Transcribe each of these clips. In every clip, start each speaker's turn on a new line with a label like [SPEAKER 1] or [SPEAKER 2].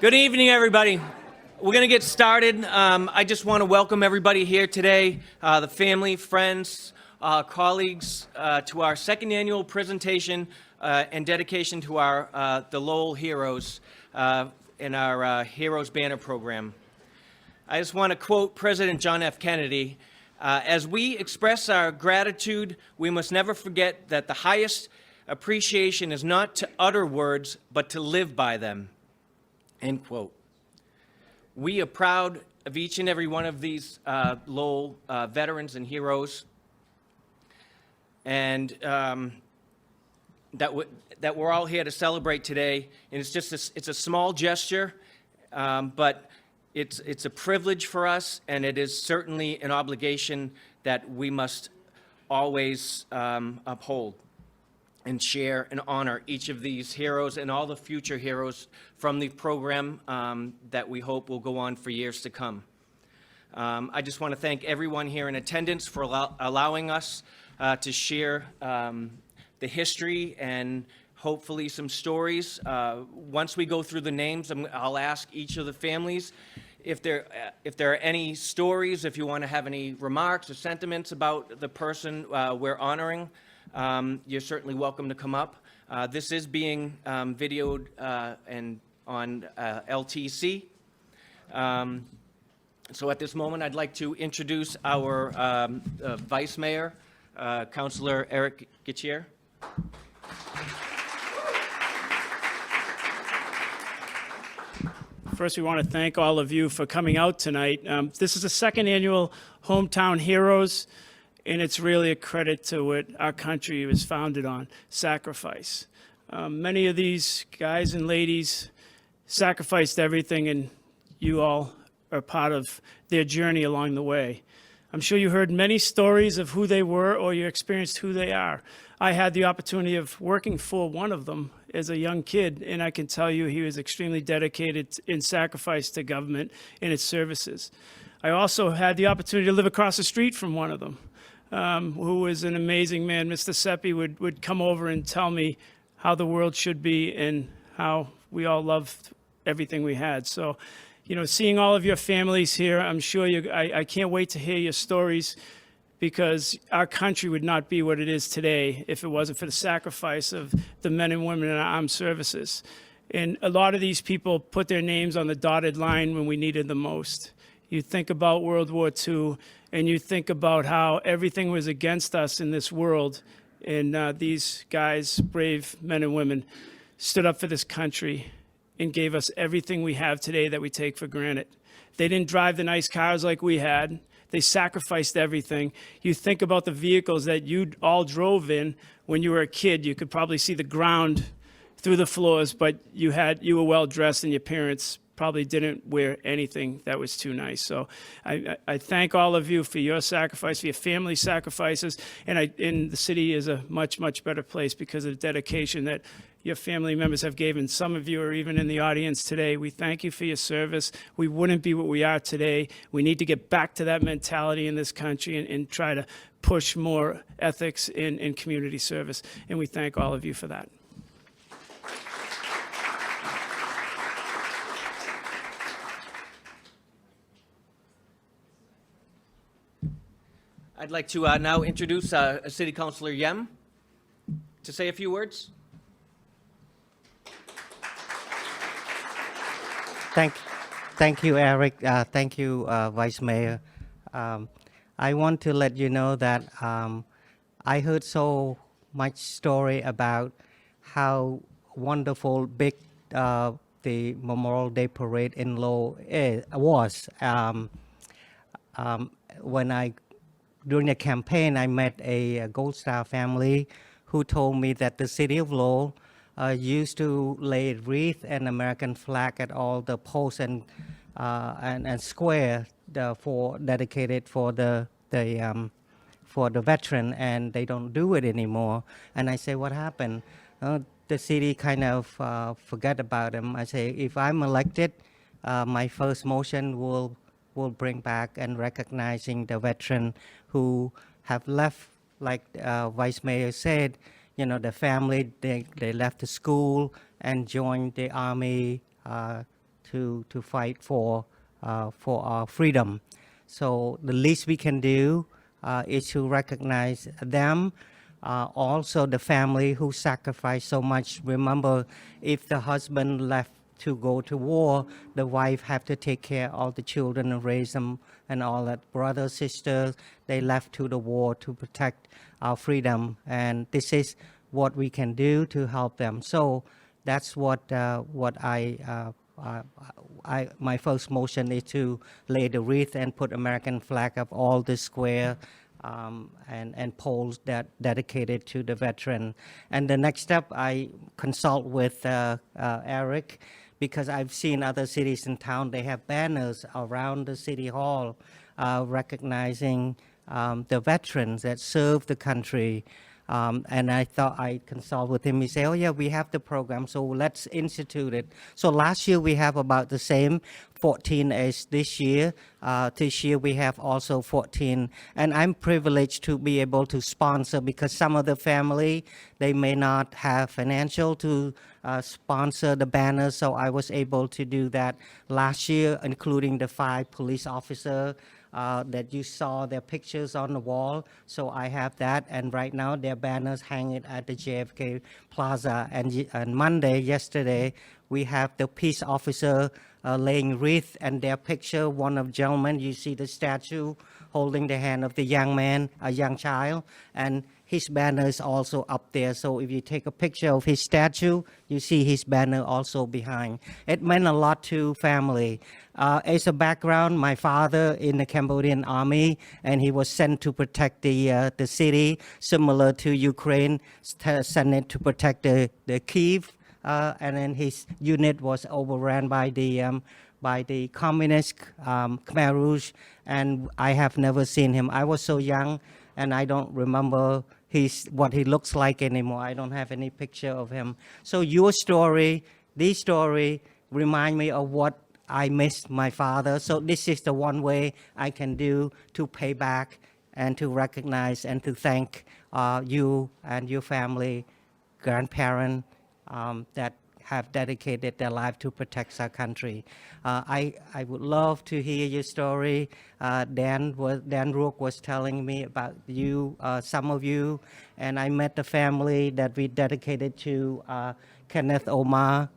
[SPEAKER 1] Good evening, everybody. We're going to get started. I just want to welcome everybody here today, the family, friends, colleagues, to our second annual presentation and dedication to our the Lowell Heroes in our Heroes Banner program. I just want to quote President John F. Kennedy, as we express our gratitude, we must never forget that the highest appreciation is not to utter words, but to live by them. End quote. We are proud of each and every one of these Lowell veterans and heroes, and that we're all here to celebrate today. And it's just it's a small gesture, but it's a privilege for us, and it is certainly an obligation that we must always uphold and share and honor each of these heroes and all the future heroes from the program that we hope will go on for years to come. I just want to thank everyone here in attendance for allowing us to share the history and hopefully some stories. Once we go through the names, I'll ask each of the families if there are any stories, if you want to have any remarks or sentiments about the person we're honoring. You're certainly welcome to come up. This is being videoed and on LTC. So at this moment, I'd like to introduce our Vice Mayor, Councilor Eric Gittier.
[SPEAKER 2] First, we want to thank all of you for coming out tonight. This is the second annual Hometown Heroes, and it's really a credit to what our country was founded on, sacrifice. Many of these guys and ladies sacrificed everything, and you all are part of their journey along the way. I'm sure you heard many stories of who they were, or you experienced who they are. I had the opportunity of working for one of them as a young kid, and I can tell you he was extremely dedicated in sacrifice to government and its services. I also had the opportunity to live across the street from one of them, who was an amazing man. Mr. Seppi would come over and tell me how the world should be and how we all loved everything we had. So, you know, seeing all of your families here, I'm sure I can't wait to hear your stories, because our country would not be what it is today if it wasn't for the sacrifice of the men and women in our armed services. And a lot of these people put their names on the dotted line when we needed them most. You think about World War II, and you think about how everything was against us in this world, and these guys, brave men and women, stood up for this country and gave us everything we have today that we take for granted. They didn't drive the nice cars like we had. They sacrificed everything. You think about the vehicles that you all drove in when you were a kid. You could probably see the ground through the floors, but you were well dressed, and your parents probably didn't wear anything that was too nice. So I thank all of you for your sacrifice, for your family sacrifices, and the city is a much, much better place because of the dedication that your family members have given. Some of you are even in the audience today. We thank you for your service. We wouldn't be what we are today. We need to get back to that mentality in this country and try to push more ethics in community service, and we thank all of you for that.
[SPEAKER 1] I'd like to now introduce City Councilor Yem to say a few words.
[SPEAKER 3] Thank you, Eric. Thank you, Vice Mayor. I want to let you know that I heard so much story about how wonderful, big the Memorial Day Parade in Lowell was. During the campaign, I met a Gold Star family who told me that the city of Lowell used to lay wreath and American flag at all the posts and square dedicated for the veteran, and they don't do it anymore. And I say, what happened? The city kind of forget about them. I say, if I'm elected, my first motion will bring back and recognizing the veteran who have left, like Vice Mayor said, you know, the family, they left the school and joined the Army to fight for our freedom. So the least we can do is to recognize them. Also, the family who sacrificed so much. Remember, if the husband left to go to war, the wife have to take care of all the children and raise them and all that. Brothers, sisters, they left to the war to protect our freedom, and this is what we can do to help them. So that's what my first motion is to lay the wreath and put American flag up all the square and poles that dedicated to the veteran. And the next step, I consult with Eric, because I've seen other cities in town, they have banners around the city hall recognizing the veterans that serve the country. And I thought I'd consult with him. He said, oh yeah, we have the program, so let's institute it. So last year we have about the same, 14 as this year. This year we have also 14. And I'm privileged to be able to sponsor, because some of the family, they may not have financial to sponsor the banners. So I was able to do that last year, including the 5 police officers that you saw their pictures on the wall. So I have that, and right now their banners hanging at the JFK Plaza. And Monday, yesterday, we have the peace officer laying wreath, and their picture, one of gentlemen, you see the statue holding the hand of the young man, a young child, and his banner is also up there. So if you take a picture of his statue, you see his banner also behind. It meant a lot to family. As a background, my father in the Cambodian army, and he was sent to protect the city, similar to Ukraine, sent it to protect the Kyiv, and then his unit was overrun by the communist Khmer Rouge, and I have never seen him. I was so young, and I don't remember what he looks like anymore. I don't have any picture of him. So your story, this story, remind me of what I missed my father. So this is the one way I can do to pay back and to recognize and to thank you and your family, grandparents that have dedicated their life to protect our country. I would love to hear your story. Dan Rook was telling me about you, some of you, and I met the family that we dedicated to Kenneth Omar,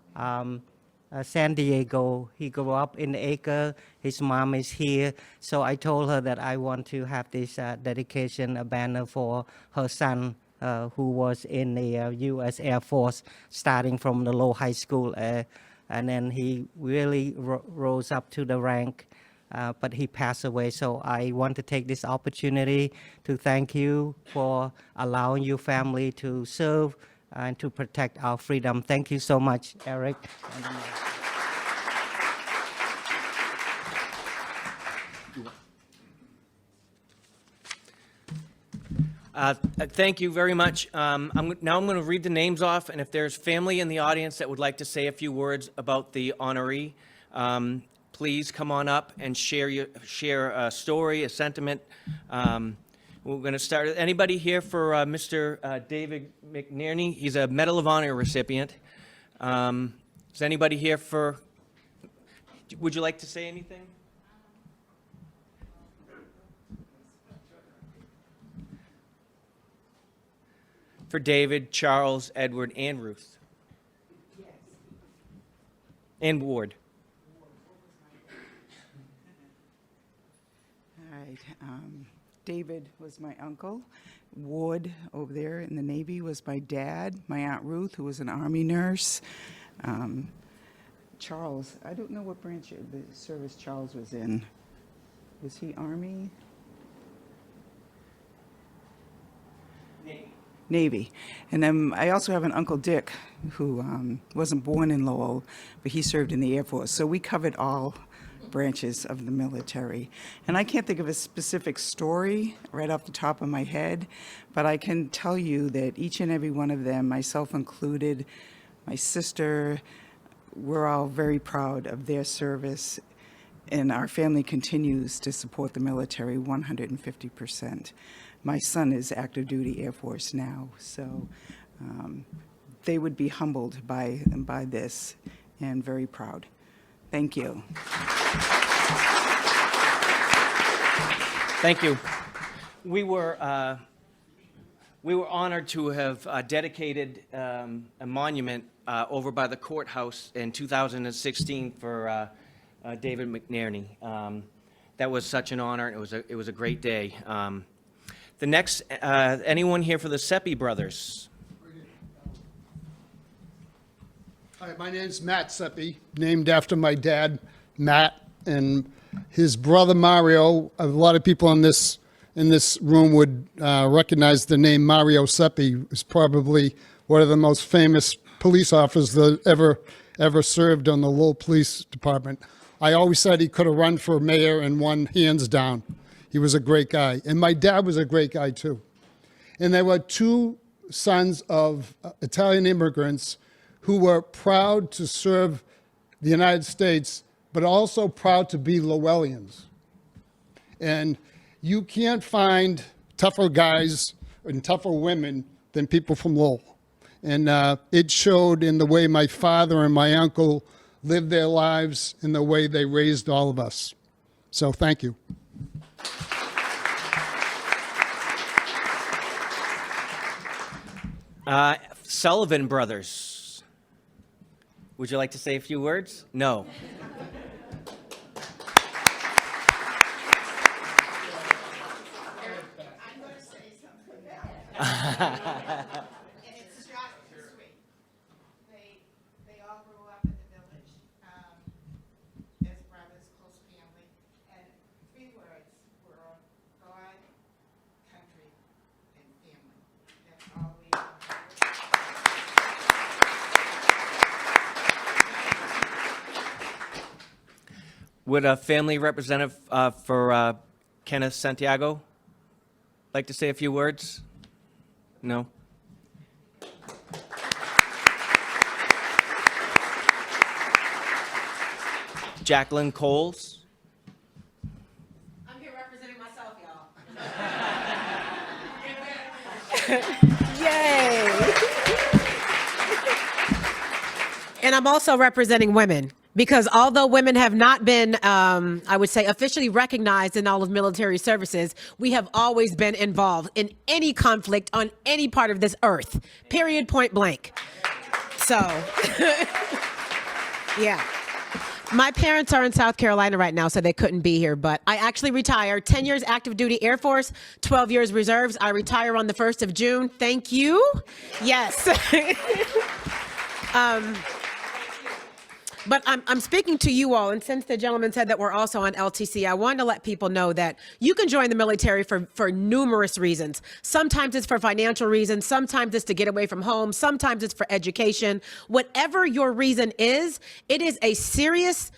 [SPEAKER 3] San Diego. He grew up in the acre. His mom is here. So I told her that I want to have this dedication, a banner for her son, who was in the U.S. Air Force, starting from the Lowell High School. And then he really rose up to the rank, but he passed away. So I want to take this opportunity to thank you for allowing your family to serve and to protect our freedom. Thank you so much, Eric.
[SPEAKER 1] Thank you very much. Now I'm going to read the names off, and if there's family in the audience that would like to say a few words about the honoree, please come on up and share a story, a sentiment. We're going to start. Anybody here for Mr. David McNerney? He's a Medal of Honor recipient. Is anybody here for? Would you like to say anything? For David, Charles, Edward, and Ruth. Yes. And Ward.
[SPEAKER 4] All right. David was my uncle. Ward over there in the Navy was my dad. My Aunt Ruth, who was an Army nurse. Charles, I don't know what branch of the service Charles was in. Was he Army? Navy. And then I also have an Uncle Dick who wasn't born in Lowell, but he served in the Air Force. So we covered all branches of the military. And I can't think of a specific story right off the top of my head, but I can tell you that each and every one of them, myself included, my sister, we're all very proud of their service. And our family continues to support the military 150%. My son is active duty Air Force now, so they would be humbled by this and very proud. Thank you.
[SPEAKER 1] Thank you. We were honored to have dedicated a monument over by the courthouse in 2016 for David McNerney. That was such an honor, and it was a great day. The next, anyone here for the Seppi brothers?
[SPEAKER 5] Hi, my name's Matt Seppi, named after my dad, Matt, and his brother Mario. A lot of people in this room would recognize the name Mario Seppi. He was probably one of the most famous police officers that ever served on the Lowell Police Department. I always said he could have run for mayor and won hands down. He was a great guy. And my dad was a great guy, too. And there were two sons of Italian immigrants who were proud to serve the United States, but also proud to be Lowellians. And you can't find tougher guys and tougher women than people from Lowell. And it showed in the way my father and my uncle lived their lives and the way they raised all of us. So thank you.
[SPEAKER 1] Sullivan brothers. Would you like to say a few words? No.
[SPEAKER 6] And it's just sweet. They all grew up in the village as brothers, close family, and 3 words were God, country, and family. That's all we
[SPEAKER 1] Would a family representative for Kenneth Santiago like to say a few words? No? Jacqueline Coles?
[SPEAKER 6] I'm here representing myself, y'all.
[SPEAKER 7] Yay! And I'm also representing women because although women have not been, I would say, officially recognized in all of military services, we have always been involved in any conflict on any part of this earth, period, point blank. So, yeah. My parents are in South Carolina right now, so they couldn't be here, but I actually retired. 10 years active duty Air Force, 12 years reserves. I retire on the 1st of June. Thank you. Yes. But I'm speaking to you all, and since the gentleman said that we're also on LTC, I wanted to let people know that you can join the military for numerous reasons. Sometimes it's for financial reasons, sometimes it's to get away from home, sometimes it's for education. Whatever your reason is, it is a serious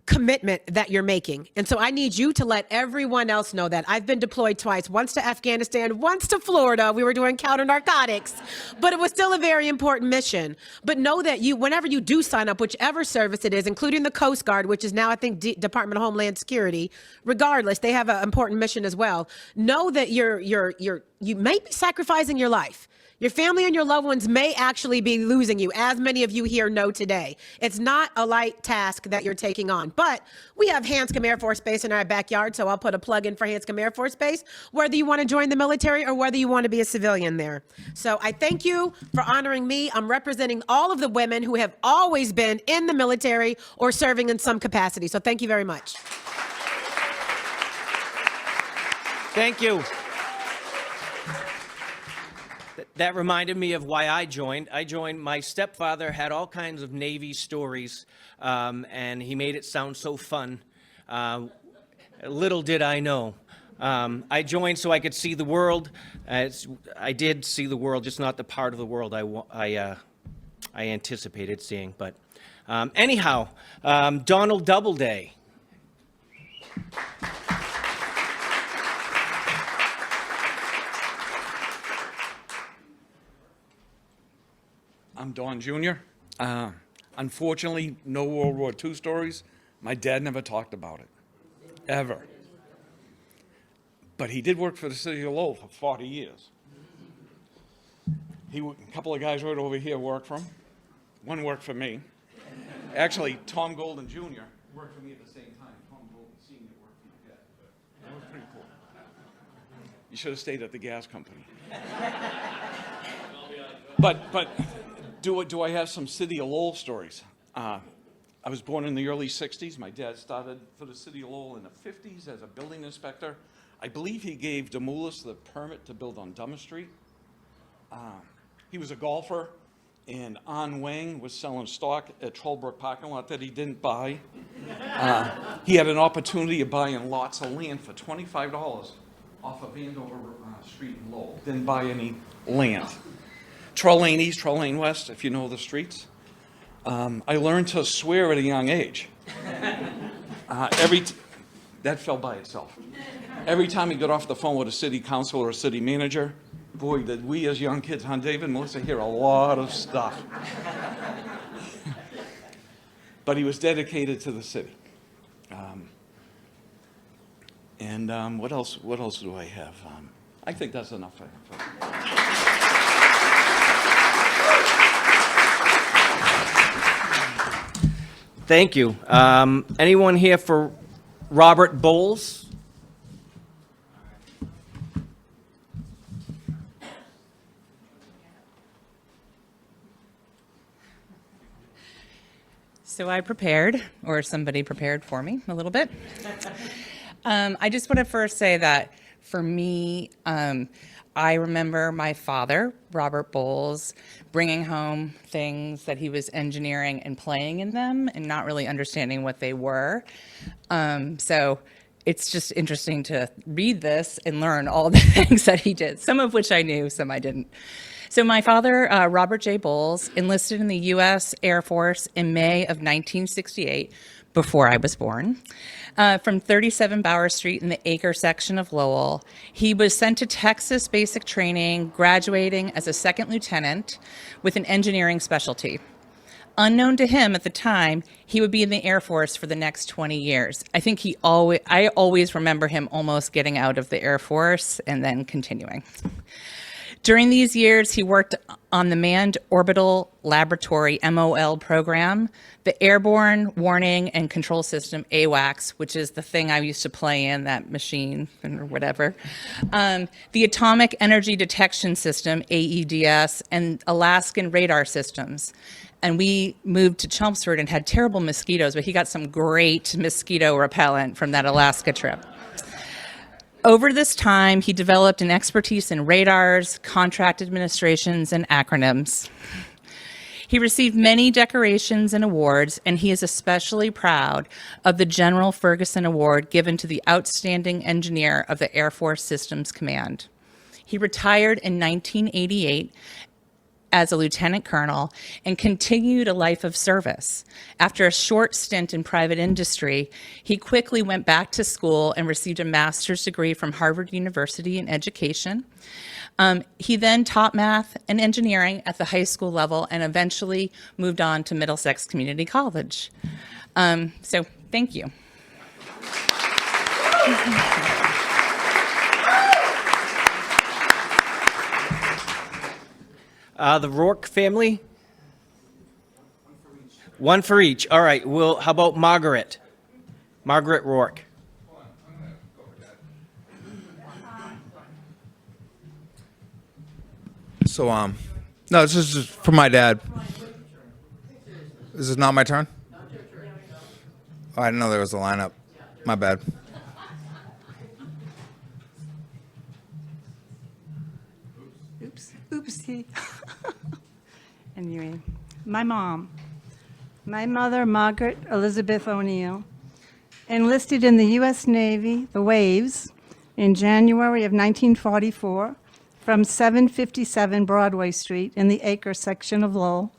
[SPEAKER 7] commitment that you're making. And so I need you to let everyone else know that. I've been deployed twice, once to Afghanistan, once to Florida. We were doing counter narcotics, but it was still a very important mission. But know that whenever you do sign up, whichever service it is, including the Coast Guard, which is now, I think, Department of Homeland Security, regardless, they have an important mission as well. Know that you may be sacrificing your life. Your family and your loved ones may actually be losing you, as many of you here know today. It's not a light task that you're taking on, but we have Hanscom Air Force Base in our backyard, so I'll put a plug in for Hanscom Air Force Base, whether you want to join the military or whether you want to be a civilian there. So I thank you for honoring me. I'm representing all of the women who have always been in the military or serving in some capacity. So thank you very much.
[SPEAKER 1] Thank you. That reminded me of why I joined. My stepfather had all kinds of Navy stories, and he made it sound so fun. Little did I know. I joined so I could see the world. I did see the world, just not the part of the world I anticipated seeing. But anyhow, Donald Doubleday.
[SPEAKER 8] I'm Don Jr. Unfortunately, no World War II stories. My dad never talked about it, ever. But he did work for the city of Lowell for 40 years. A couple of guys right over here worked for him. One worked for me. Actually, Tom Golden Jr., You should have stayed at the gas company. But do I have some City of Lowell stories? I was born in the early 60s. My dad started for the City of Lowell in the 50s as a building inspector. I believe he gave Demoulas the permit to build on Dummer Street. He was a golfer, and An Wang was selling stock at Trollbrook parking lot that he didn't buy. He had an opportunity of buying lots of land for $25 off of Andover Street in Lowell. Didn't buy any land. Troll Lane East, Troll Lane West, if you know the streets. I learned to swear at a young age. That fell by itself. Every time he got off the phone with a city council or a city manager, boy, did we as young kids, huh, David and Melissa, hear a lot of stuff. But he was dedicated to the city. What else do I have? I think that's enough.
[SPEAKER 1] Thank you. Anyone here for Robert Bowles?
[SPEAKER 9] So I prepared, or somebody prepared for me a little bit. I just want to first say that for me, I remember my father, Robert Bowles, bringing home things that he was engineering and playing in them and not really understanding what they were. So it's just interesting to read this and learn all the things that he did, some of which I knew, some I didn't. So my father, Robert J. Bowles, enlisted in the U.S. Air Force in May of 1968, before I was born, from 37 Bower Street in the Acre section of Lowell. He was sent to Texas basic training, graduating as a second lieutenant with an engineering specialty. Unknown to him at the time, he would be in the Air Force for the next 20 years. I think I always remember him almost getting out of the Air Force and then continuing. During these years, he worked on the Manned Orbital Laboratory MOL program, the Airborne Warning and Control System AWACS, which is the thing I used to play in, that machine or whatever, the Atomic Energy Detection System, AEDS, and Alaskan radar systems. And we moved to Chelmsford and had terrible mosquitoes, but he got some great mosquito repellent from that Alaska trip. Over this time, he developed an expertise in radars, contract administrations, and acronyms. He received many decorations and awards, and he is especially proud of the General Ferguson Award given to the outstanding engineer of the Air Force Systems Command. He retired in 1988 as a lieutenant colonel and continued a life of service. After a short stint in private industry, he quickly went back to school and received a master's degree from Harvard University in education. He then taught math and engineering at the high school level and eventually moved on to Middlesex Community College. So thank you.
[SPEAKER 1] The Rourke family? One for each. All right. How about Margaret? Margaret Rourke.
[SPEAKER 10] So, no, this is just for my dad. This is not my turn? Oh, I didn't know there was a lineup. My bad.
[SPEAKER 11] Oopsie. Anyway, my mom, my mother, Margaret Elizabeth O'Neill, enlisted in the U.S. Navy, the Waves, in January of 1944 from 757 Broadway Street in the Acre section of Lowell.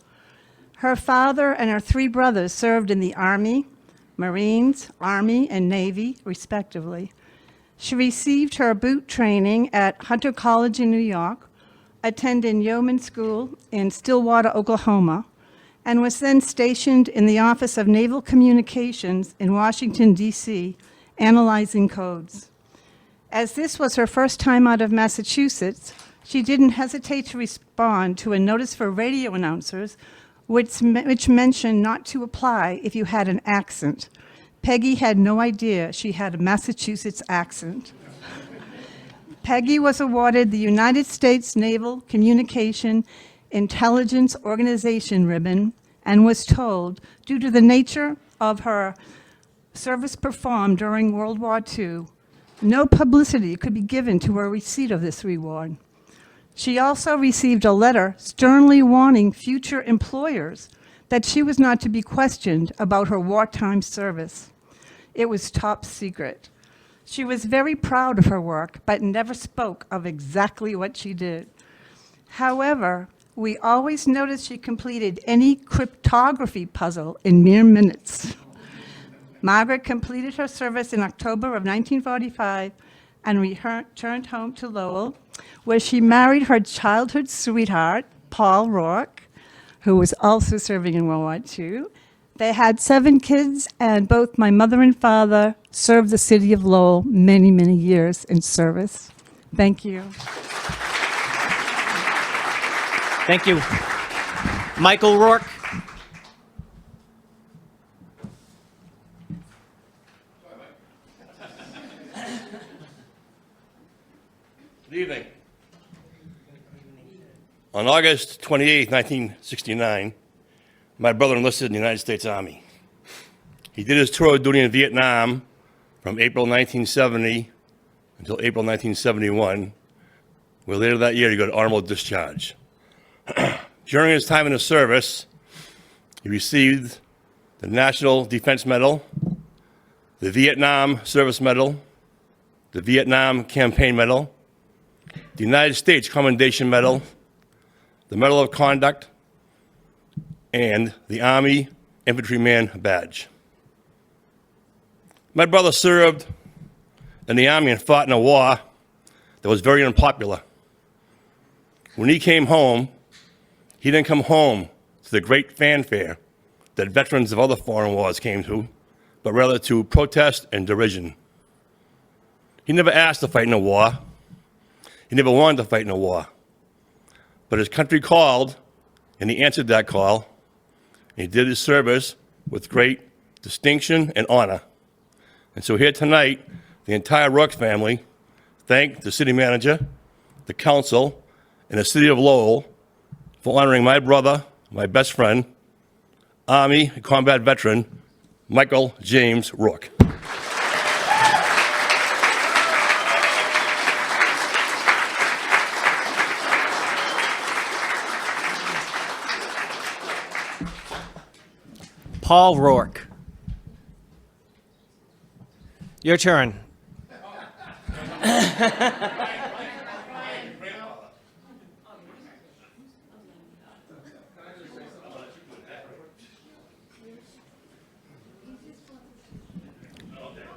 [SPEAKER 11] Her father and her three brothers served in the Army, Marines, Army, and Navy, respectively. She received her boot training at Hunter College in New York, attended yeoman school in Stillwater, Oklahoma, and was then stationed in the Office of Naval Communications in Washington, D.C., analyzing codes. As this was her first time out of Massachusetts, she didn't hesitate to respond to a notice for radio announcers which mentioned not to apply if you had an accent. Peggy had no idea she had a Massachusetts accent. Peggy was awarded the United States Naval Communication Intelligence Organization ribbon and was told, due to the nature of her service performed during World War II, no publicity could be given to her receipt of this reward. She also received a letter sternly warning future employers that she was not to be questioned about her wartime service. It was top secret. She was very proud of her work, but never spoke of exactly what she did. However, we always noticed she completed any cryptography puzzle in mere minutes. Margaret completed her service in October of 1945 and returned home to Lowell, where she married her childhood sweetheart, Paul Rourke, who was also serving in World War II. They had 7 kids, and both my mother and father served the city of Lowell many, many years in service. Thank you.
[SPEAKER 1] Thank you. Michael Rourke.
[SPEAKER 12] Good evening. On August 28, 1969, my brother enlisted in the United States Army. He did his tour of duty in Vietnam from April 1970 until April 1971, where later that year he got honorable discharge. During his time in the service, he received the National Defense Medal, the Vietnam Service Medal, the Vietnam Campaign Medal, the United States Commendation Medal, the Medal of Conduct, and the Army Infantryman Badge. My brother served in the Army and fought in a war that was very unpopular. When he came home, he didn't come home to the great fanfare that veterans of other foreign wars came to, but rather to protest and derision. He never asked to fight in a war. He never wanted to fight in a war. But his country called, and he answered that call. He did his service with great distinction and honor. And so here tonight, the entire Rourke family thank the city manager, the council, and the city of Lowell for honoring my brother, my best friend, Army combat veteran, Michael James Rourke.
[SPEAKER 1] Paul Rourke. Your turn.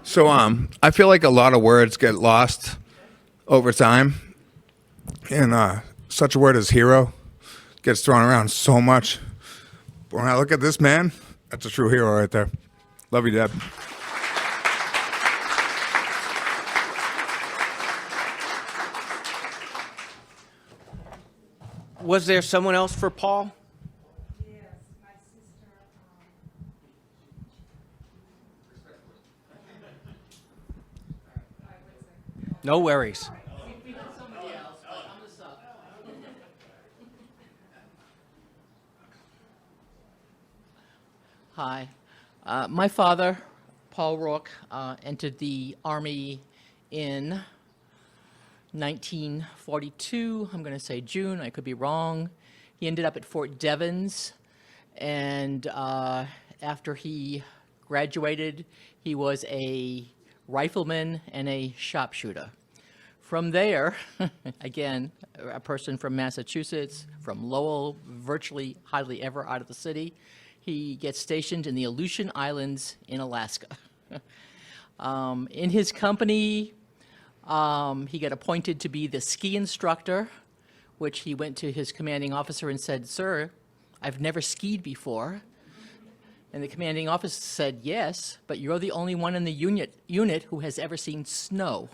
[SPEAKER 10] So I feel like a lot of words get lost over time, and such a word as hero gets thrown around so much. But when I look at this man, that's a true hero right there. Love you, Dad.
[SPEAKER 1] Was there someone else for Paul?
[SPEAKER 11] Yes, my sister.
[SPEAKER 1] No worries.
[SPEAKER 13] Hi. My father, Paul Rourke, entered the Army in 1942. I'm going to say June. I could be wrong. He ended up at Fort Devens, and after he graduated, he was a rifleman and a sharpshooter. From there, again, a person from Massachusetts, from Lowell, virtually hardly ever out of the city, he gets stationed in the Aleutian Islands in Alaska. In his company, he got appointed to be the ski instructor, which he went to his commanding officer and said, "Sir, I've never skied before." And the commanding officer said, "Yes, but you're the only one in the unit who has ever seen snow."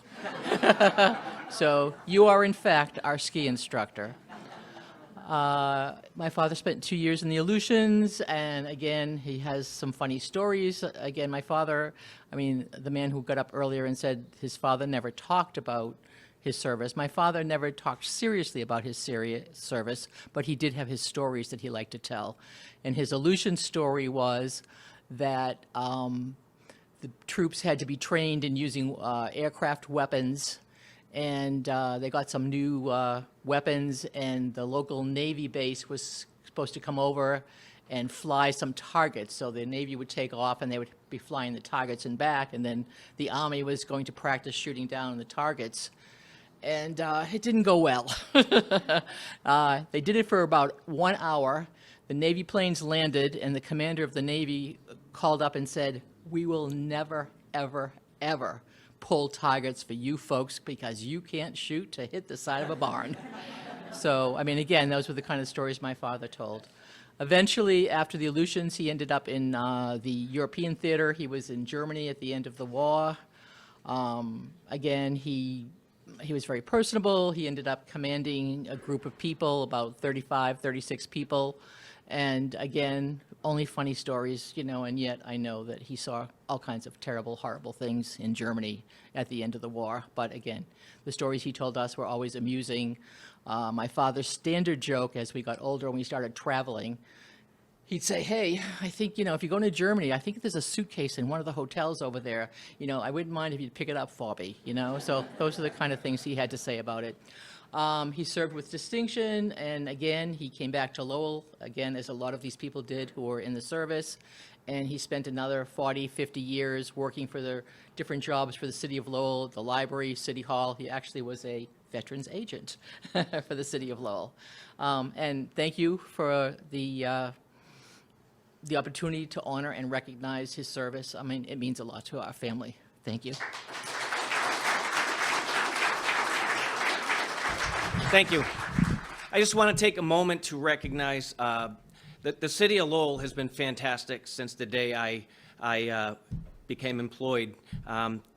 [SPEAKER 13] So you are, in fact, our ski instructor. My father spent 2 years in the Aleutians, and again, he has some funny stories. Again, my father, I mean, the man who got up earlier and said his father never talked about his service. My father never talked seriously about his service, but he did have his stories that he liked to tell. And his Aleutian story was that the troops had to be trained in using aircraft weapons, and they got some new weapons, and the local Navy base was supposed to come over and fly some targets. So the Navy would take off, and they would be flying the targets and back, and then the Army was going to practice shooting down the targets. And it didn't go well. They did it for about 1 hour. The Navy planes landed, and the commander of the Navy called up and said, "We will never, ever, ever pull targets for you folks because you can't shoot to hit the side of a barn." So, I mean, again, those were the kind of stories my father told. Eventually, after the Aleutians, he ended up in the European theater. He was in Germany at the end of the war. Again, he was very personable. He ended up commanding a group of people, about 35, 36 people. And again, only funny stories, you know, and yet I know that he saw all kinds of terrible, horrible things in Germany at the end of the war. But again, the stories he told us were always amusing. My father's standard joke as we got older and we started traveling, he'd say, "Hey, I think, you know, if you're going to Germany, I think there's a suitcase in one of the hotels over there. You know, I wouldn't mind if you'd pick it up for me," you know? So those are the kind of things he had to say about it. He served with distinction, and again, he came back to Lowell, again, as a lot of these people did who were in the service, and he spent another 40, 50 years working for the different jobs for the city of Lowell, the library, City Hall. He actually was a veterans agent for the city of Lowell. And thank you for the opportunity to honor and recognize his service. I mean, it means a lot to our family. Thank you.
[SPEAKER 1] Thank you. I just want to take a moment to recognize that the city of Lowell has been fantastic since the day I became employed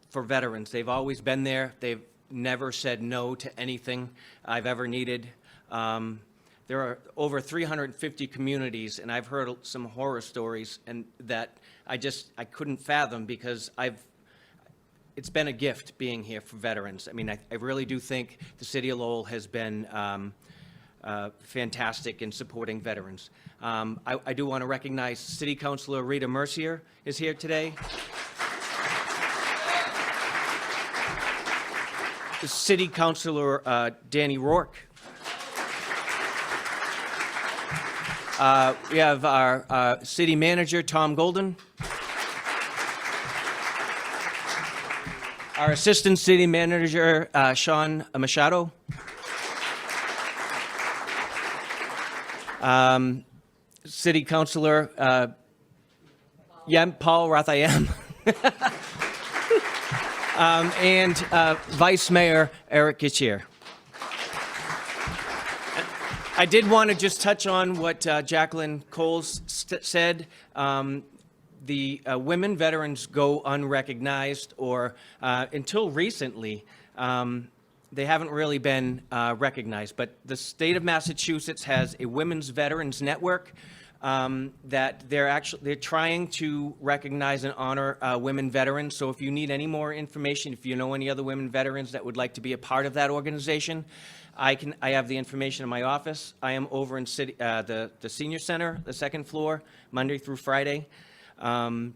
[SPEAKER 1] for veterans. They've always been there. They've never said no to anything I've ever needed. There are over 350 communities, and I've heard some horror stories and that I couldn't fathom because it's been a gift being here for veterans. I mean, I really do think the city of Lowell has been fantastic in supporting veterans. I do want to recognize City Councilor Rita Mercier is here today. City Councilor Danny Rourke. We have our city manager, Tom Golden. Our assistant city manager, Sean Machado. City councilor, Paul Rathayem. And Vice Mayor Eric Gittier. I did want to just touch on what Jacqueline Coles said. The women veterans go unrecognized, or until recently, they haven't really been recognized. But the state of Massachusetts has a women's veterans network that they're trying to recognize and honor women veterans. So if you need any more information, if you know any other women veterans that would like to be a part of that organization, I have the information in my office. I am over in the senior center, the second floor, Monday through Friday. And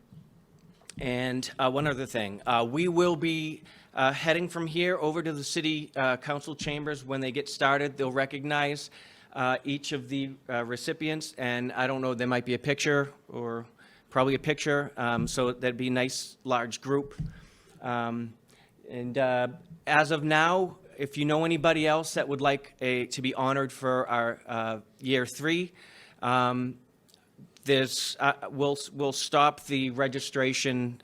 [SPEAKER 1] one other thing, we will be heading from here over to the city council chambers. When they get started, they'll recognize each of the recipients, and I don't know, there might be a picture, or probably a picture, so that'd be a nice large group. As of now, if you know anybody else that would like to be honored for our year 3, we'll stop the registration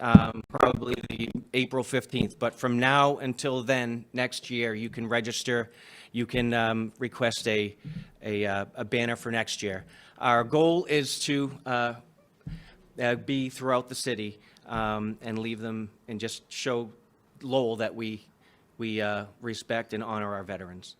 [SPEAKER 1] probably the April 15th, but from now until then, next year, you can register. You can request a banner for next year. Our goal is to be throughout the city and leave them and just show Lowell that we respect and honor our veterans.